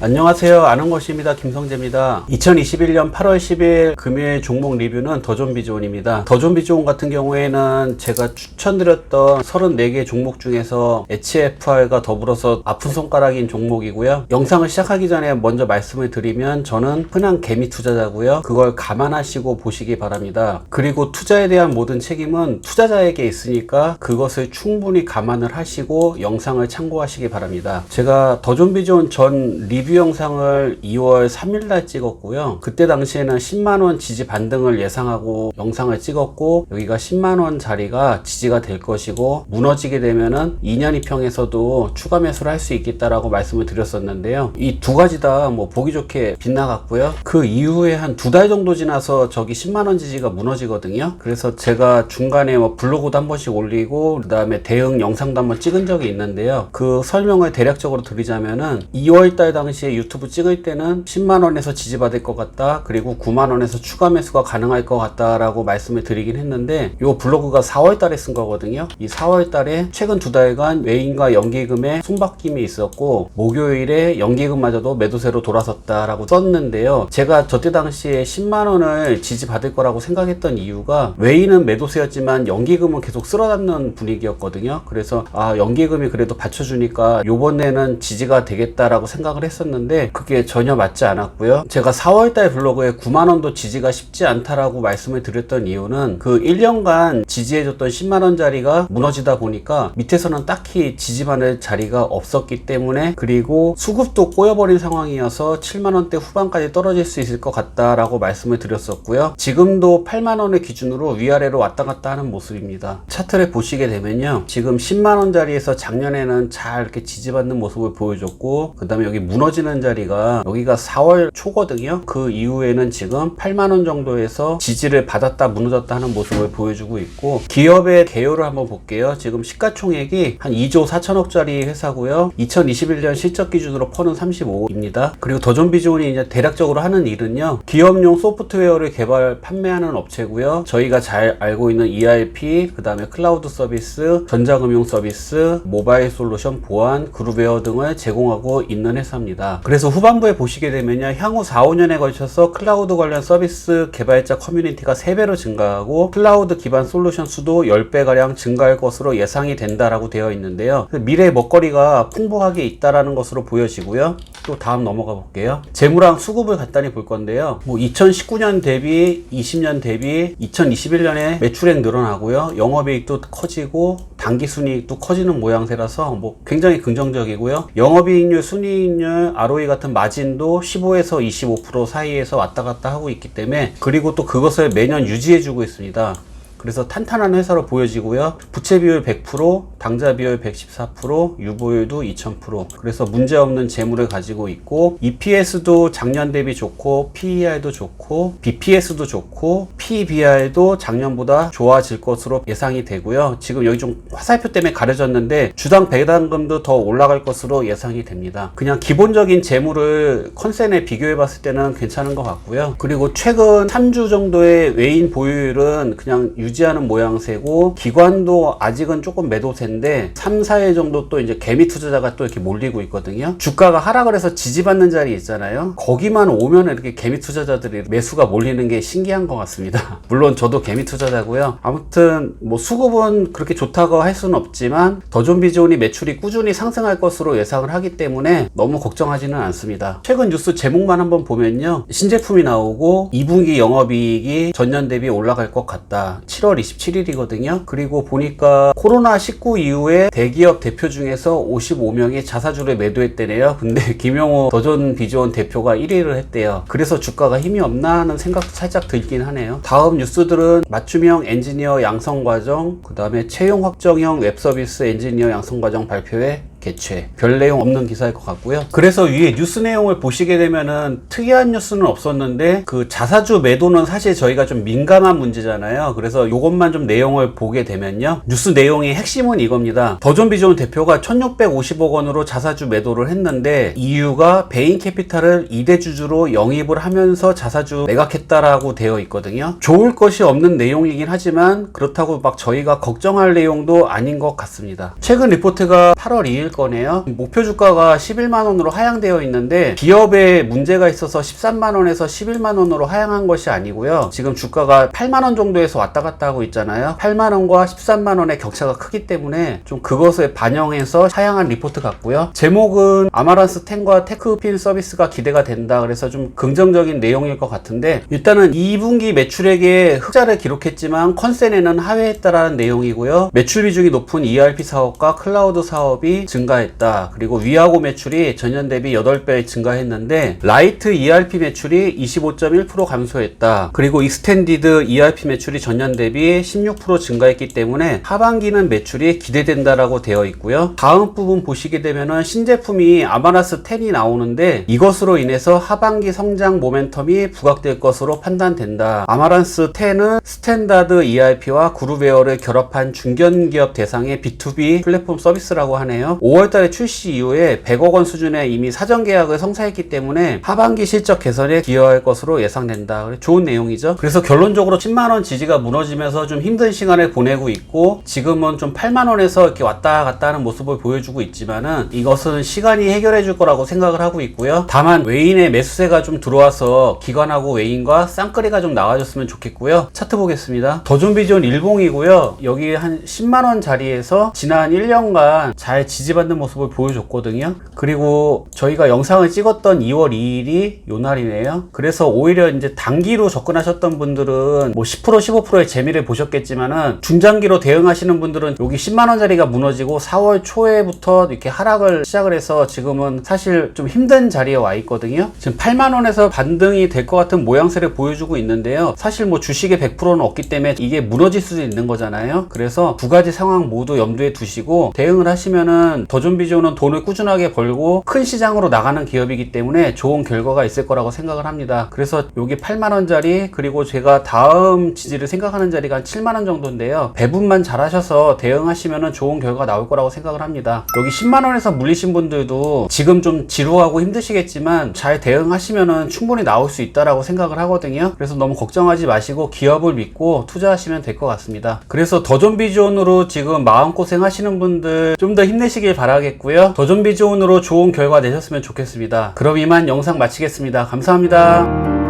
안녕하세요. 아는 것입니다. 김성재입니다. 2021년 8월 10일 금요일 종목 리뷰는 더존비즈온입니다. 더존비즈온 같은 경우에는 제가 추천드렸던 34개 종목 중에서 HFR과 더불어서 아픈 손가락인 종목이고요. 영상을 시작하기 전에 먼저 말씀을 드리면 저는 흔한 개미 투자자고요. 그걸 감안하시고 보시기 바랍니다. 그리고 투자에 대한 모든 책임은 투자자에게 있으니까 그것을 충분히 감안을 하시고 영상을 참고하시기 바랍니다. 제가 더존비즈온 전 리뷰 영상을 2월 3일날 찍었고요. 그때 당시에는 10만원 지지 반등을 예상하고 영상을 찍었고, 여기가 10만원 자리가 지지가 될 것이고 무너지게 되면은 2년 이평에서도 추가 매수를 할 수 있겠다라고 말씀을 드렸었는데요. 이 두 가지 다 뭐 보기 좋게 빗나갔고요. 그 이후에 한 2달 정도 지나서 저기 10만원 지지가 무너지거든요. 그래서 제가 중간에 뭐 블로그도 한 번씩 올리고 그 다음에 대응 영상도 한번 찍은 적이 있는데요. 그 설명을 대략적으로 드리자면은 2월달 당시에 유튜브 찍을 때는 10만원에서 지지받을 것 같다, 그리고 9만원에서 추가 매수가 가능할 것 같다 라고 말씀을 드리긴 했는데, 요 블로그가 4월달에 쓴 거거든요. 이 4월달에 최근 2달간 외인과 연기금에 손바뀜이 있었고 목요일에 연기금마저도 매도세로 돌아섰다 라고 썼는데요. 제가 저때 당시에 10만원을 지지받을 거라고 생각했던 이유가, 외인은 매도세였지만 연기금은 계속 쓸어담는 분위기였거든요. 그래서 연기금이 그래도 받쳐주니까 요번에는 지지가 되겠다라고 생각을 했었는데 그게 전혀 맞지 않았고요. 제가 4월달 블로그에 9만원도 지지가 쉽지 않다라고 말씀을 드렸던 이유는, 그 1년간 지지해줬던 10만원짜리가 무너지다 보니까 밑에서는 딱히 지지받을 자리가 없었기 때문에, 그리고 수급도 꼬여버린 상황이어서 7만원대 후반까지 떨어질 수 있을 것 같다라고 말씀을 드렸었고요. 지금도 8만원을 기준으로 위아래로 왔다 갔다 하는 모습입니다. 차트를 보시게 되면요, 지금 10만원짜리에서 작년에는 잘 이렇게 지지받는 모습을 보여줬고, 그 다음에 여기 무너지는 자리가 여기가 4월 초거든요. 그 이후에는 지금 8만원 정도에서 지지를 받았다 무너졌다 하는 모습을 보여주고 있고, 기업의 개요를 한번 볼게요. 지금 시가총액이 한 2조 4천억짜리 회사고요. 2021년 실적 기준으로 퍼는 35입니다. 그리고 더존비즈온이 이제 대략적으로 하는 일은요, 기업용 소프트웨어를 개발 판매하는 업체고요. 저희가 잘 알고 있는 ERP, 그 다음에 클라우드 서비스, 전자금융 서비스, 모바일 솔루션, 보안, 그룹웨어 등을 제공하고 있는 회사입니다. 그래서 후반부에 보시게 되면요, 향후 4, 5년에 걸쳐서 클라우드 관련 서비스 개발자 커뮤니티가 3배로 증가하고 클라우드 기반 솔루션 수도 10배가량 증가할 것으로 예상이 된다라고 되어 있는데요. 미래의 먹거리가 풍부하게 있다라는 것으로 보여지고요. 또 다음 넘어가 볼게요. 재무랑 수급을 간단히 볼 건데요. 2019년 대비 20년 대비 2021년에 매출액 늘어나고요. 영업이익도 커지고 당기순이익도 커지는 모양새라서 굉장히 긍정적이고요. 영업이익률, 순이익률, ROE 같은 마진도 15에서 25% 사이에서 왔다 갔다 하고 있기 때문에, 그리고 또 그것을 매년 유지해주고 있습니다. 그래서 탄탄한 회사로 보여지고요. 부채 비율 100%, 당좌 비율 114%, 유보율도 2000%. 그래서 문제없는 재물을 가지고 있고, EPS도 작년 대비 좋고, PER도 좋고, BPS도 좋고, PBR도 작년보다 좋아질 것으로 예상이 되고요. 지금 여기 좀 화살표 때문에 가려졌는데 주당 배당금도 더 올라갈 것으로 예상이 됩니다. 그냥 기본적인 재물을 컨센에 비교해 봤을 때는 괜찮은 것 같고요. 그리고 최근 3주 정도의 외인 보유율은 그냥 유지하는 모양새고, 기관도 아직은 조금 매도세인데 3, 4일 정도 또 이제 개미 투자자가 또 이렇게 몰리고 있거든요. 주가가 하락을 해서 지지받는 자리 있잖아요. 거기만 오면 이렇게 개미 투자자들이 매수가 몰리는 게 신기한 것 같습니다. 물론 저도 개미 투자자고요. 아무튼 수급은 그렇게 좋다고 할 수는 없지만 더존비즈온이 매출이 꾸준히 상승할 것으로 예상을 하기 때문에 너무 걱정하지는 않습니다. 최근 뉴스 제목만 한번 보면요, 신제품이 나오고 2분기 영업이익이 전년 대비 올라갈 것 같다. 7월 27일이거든요. 그리고 보니까 코로나19 이후에 대기업 대표 중에서 55명이 자사주를 매도했대네요. 근데 김용호 더존비즈온 대표가 1위를 했대요. 그래서 주가가 힘이 없나 하는 생각도 살짝 들긴 하네요. 다음 뉴스들은 맞춤형 엔지니어 양성과정, 그 다음에 채용 확정형 웹서비스 엔지니어 양성과정 발표에 개최. 별 내용 없는 기사일 것 같고요. 그래서 위에 뉴스 내용을 보시게 되면은 특이한 뉴스는 없었는데, 그 자사주 매도는 사실 저희가 좀 민감한 문제잖아요. 그래서 요것만 좀 내용을 보게 되면요, 뉴스 내용의 핵심은 이겁니다. 더존비즈온 대표가 1650억 원으로 자사주 매도를 했는데, 이유가 베인캐피탈을 2대 주주로 영입을 하면서 자사주 매각했다라고 되어 있거든요. 좋을 것이 없는 내용이긴 하지만 그렇다고 막 저희가 걱정할 내용도 아닌 것 같습니다. 최근 리포트가 8월 2일 있을 거네요. 목표 주가가 11만원으로 하향되어 있는데 기업에 문제가 있어서 13만원에서 11만원으로 하향한 것이 아니고요. 지금 주가가 8만원 정도에서 왔다 갔다 하고 있잖아요. 8만원과 13만원의 격차가 크기 때문에 좀 그것에 반영해서 하향한 리포트 같고요. 제목은 아마란스 10과 테크핀 서비스가 기대가 된다. 그래서 좀 긍정적인 내용일 것 같은데, 일단은 2분기 매출액에 흑자를 기록했지만 컨센에는 하회했다라는 내용이고요. 매출 비중이 높은 ERP 사업과 클라우드 사업이 증가했다. 그리고 위하고 매출이 전년 대비 8배 증가했는데 라이트 ERP 매출이 25.1% 감소했다. 그리고 익스텐디드 ERP 매출이 전년 대비 16% 증가했기 때문에 하반기는 매출이 기대된다라고 되어 있고요. 다음 부분 보시게 되면은 신제품이 아마란스 10이 나오는데 이것으로 인해서 하반기 성장 모멘텀이 부각될 것으로 판단된다. 아마란스 10은 스탠다드 ERP와 그룹웨어를 결합한 중견기업 대상의 B2B 플랫폼 서비스라고 하네요. 5월달에 출시 이후에 100억 원 수준의 이미 사전 계약을 성사했기 때문에 하반기 실적 개선에 기여할 것으로 예상된다. 좋은 내용이죠. 그래서 결론적으로 10만원 지지가 무너지면서 좀 힘든 시간을 보내고 있고, 지금은 좀 8만원에서 이렇게 왔다 갔다 하는 모습을 보여주고 있지만은 이것은 시간이 해결해 줄 거라고 생각을 하고 있고요. 다만 외인의 매수세가 좀 들어와서 기관하고 외인과 쌍끌이가 좀 나와줬으면 좋겠고요. 차트 보겠습니다. 더존비전 일봉이고요. 여기 한 10만원 자리에서 지난 1년간 잘 지지받는 모습을 보여줬거든요. 그리고 저희가 영상을 찍었던 2월 2일이 요 날이네요. 그래서 오히려 이제 단기로 접근하셨던 분들은 뭐 10% 15%의 재미를 보셨겠지만은 중장기로 대응하시는 분들은 여기 10만원짜리가 무너지고 4월 초에부터 이렇게 하락을 시작을 해서 지금은 사실 좀 힘든 자리에 와 있거든요. 지금 8만원에서 반등이 될 것 같은 모양새를 보여주고 있는데요. 사실 뭐 주식의 100%는 없기 때문에 이게 무너질 수도 있는 거잖아요. 그래서 두 가지 상황 모두 염두에 두시고 대응을 하시면은 더존비전은 돈을 꾸준하게 벌고 큰 시장으로 나가는 기업이기 때문에 좋은 결과가 있을 거라고 생각을 합니다. 그래서 여기 8만원짜리, 그리고 제가 다음 지지를 생각하는 자리가 한 7만원 정도인데요. 배분만 잘 하셔서 대응하시면은 좋은 결과가 나올 거라고 생각을 합니다. 여기 10만원에서 물리신 분들도 지금 좀 지루하고 힘드시겠지만 잘 대응하시면은 충분히 나올 수 있다라고 생각을 하거든요. 그래서 너무 걱정하지 마시고 기업을 믿고 투자하시면 될 것 같습니다. 그래서 더존비전으로 지금 마음고생 하시는 분들 좀 더 힘내시길 바라겠고요. 더존비전으로 좋은 결과 내셨으면 좋겠습니다. 그럼 이만 영상 마치겠습니다. 감사합니다.